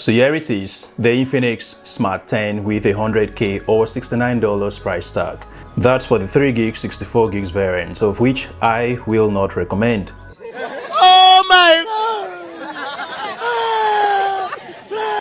So here it is, the Infinix Smart 10 with a 100K or $69 price tag. That's for the 3GB, 64GB variant, of which I will not recommend. Oh my God!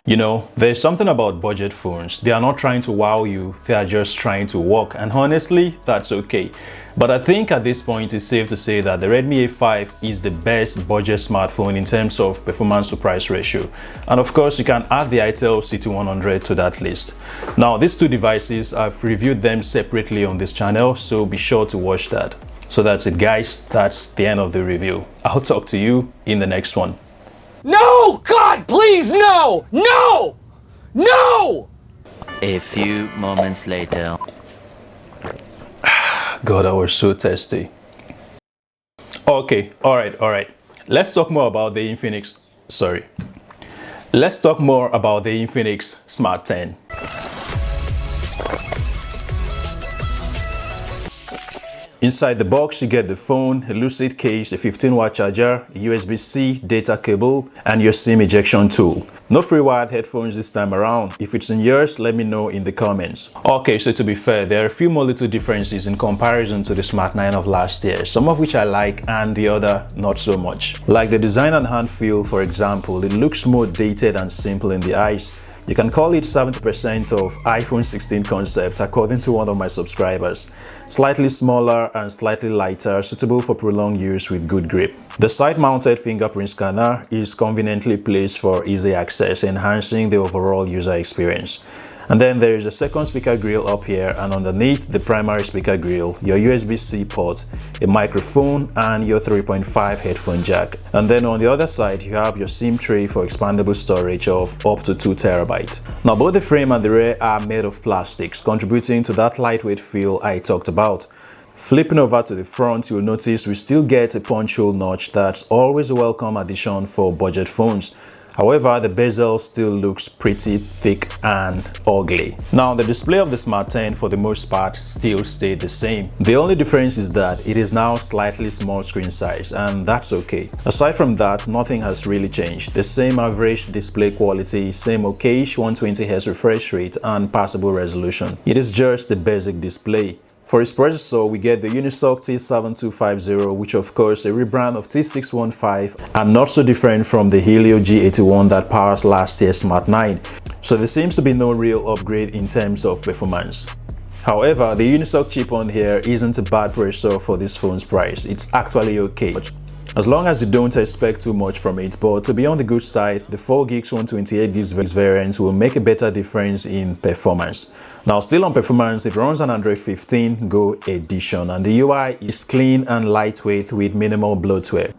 You know, there's something about budget phones. They are not trying to wow you, they are just trying to work, and honestly, that's okay. But I think at this point it's safe to say that the Redmi A5 is the best budget smartphone in terms of performance to price ratio. And of course, you can add the itel CT100 to that list. Now, these two devices, I've reviewed them separately on this channel, so be sure to watch that. So that's it, guys. That's the end of the review. I'll talk to you in the next one. No! God, please, no! No! No! A few moments later. God, that was so tasty. Okay, all right. Let's talk more about the Infinix Smart 10. Inside the box, you get the phone, a Lucid case, a 15-watt charger, a USB-C data cable, and your SIM ejection tool. No free wired headphones this time around. If it's in yours, let me know in the comments. Okay, so to be fair, there are a few more little differences in comparison to the Smart 9 of last year, some of which I like and the other not so much. Like the design and hand feel, for example, it looks more dated and simple in the eyes. You can call it 70% of iPhone 16 concept according to one of my subscribers. Slightly smaller and slightly lighter, suitable for prolonged use with good grip. The side-mounted fingerprint scanner is conveniently placed for easy access, enhancing the overall user experience. And then there is a second speaker grill up here, and underneath the primary speaker grill, your USB-C port, a microphone, and your 3.5 headphone jack. And then on the other side, you have your SIM tray for expandable storage of up to 2 TB. Now, both the frame and the rear are made of plastics, contributing to that lightweight feel I talked about. Flipping over to the front, you'll notice we still get a punch hole notch that's always a welcome addition for budget phones. However, the bezel still looks pretty thick and ugly. Now, the display of the Smart 10 for the most part still stayed the same. The only difference is that it is now slightly small screen size, and that's okay. Aside from that, nothing has really changed. The same average display quality, same okayish 120Hz refresh rate, and passable resolution. It is just the basic display. For its processor, we get the Unisoc T7250, which of course a rebrand of T615 and not so different from the Helio G81 that powers last year's Smart 9. So there seems to be no real upgrade in terms of performance. However, the Unisoc chip on here isn't a bad processor for this phone's price. It's actually okay, as long as you don't expect too much from it. But to be on the good side, the 4GB 128GB variant will make a better difference in performance. Now, still on performance, it runs on Android 15 Go edition, and the UI is clean and lightweight with minimal bloatware.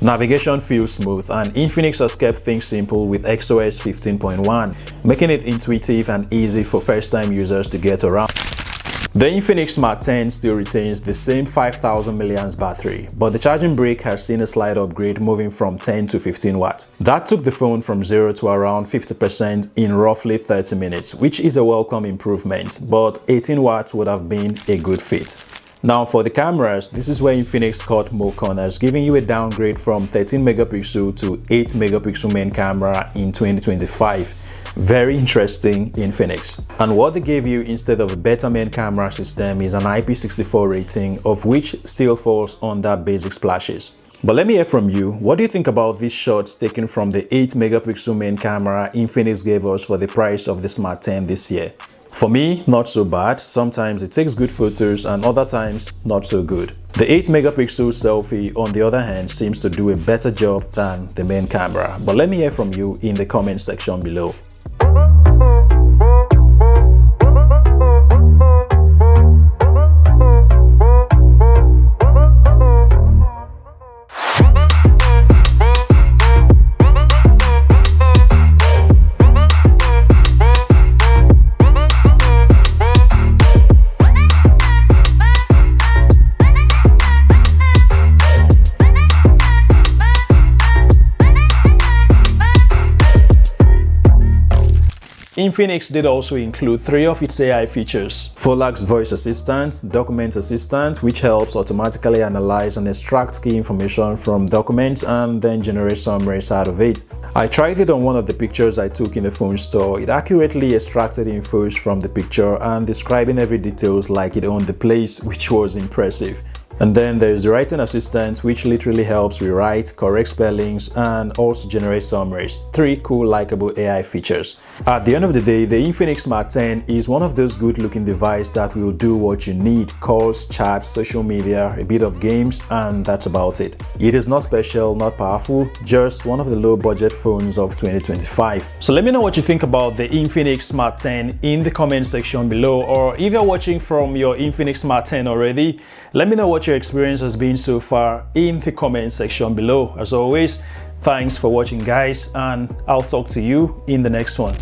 Navigation feels smooth, and Infinix has kept things simple with XOS 15.1, making it intuitive and easy for first-time users to get around. The Infinix Smart 10 still retains the same 5000 mAh battery, but the charging brick has seen a slight upgrade, moving from 10 to 15 watts. That took the phone from 0 to around 50% in roughly 30 minutes, which is a welcome improvement, but 18 watts would have been a good fit. Now, for the cameras, this is where Infinix cut more corners, giving you a downgrade from 13 megapixel to 8 megapixel main camera in 2025. Very interesting, Infinix. And what they gave you instead of a better main camera system is an IP64 rating, of which still falls under basic splashes. But let me hear from you. What do you think about these shots taken from the 8 megapixel main camera Infinix gave us for the price of the Smart 10 this year? For me, not so bad. Sometimes it takes good photos and other times not so good. The 8 megapixel selfie, on the other hand, seems to do a better job than the main camera. But let me hear from you in the comment section below. Infinix did also include 3 of its AI features: Folax Voice Assistant, Document Assistant, which helps automatically analyze and extract key information from documents and then generate summaries out of it, I tried it on one of the pictures I took in the phone store. It accurately extracted infos from the picture and describing every details like it owned the place, which was impressive. And then there's the writing assistant, which literally helps rewrite, correct spellings, and also generate summaries. 3 cool, likable AI features. At the end of the day, the Infinix Smart 10 is one of those good-looking devices that will do what you need: calls, chats, social media, a bit of games, and that's about it. It is not special, not powerful, just one of the low-budget phones of 2025. So let me know what you think about the Infinix Smart 10 in the comment section below, or if you're watching from your Infinix Smart 10 already, let me know what your experience has been so far in the comment section below. As always, thanks for watching, guys, and I'll talk to you in the next one.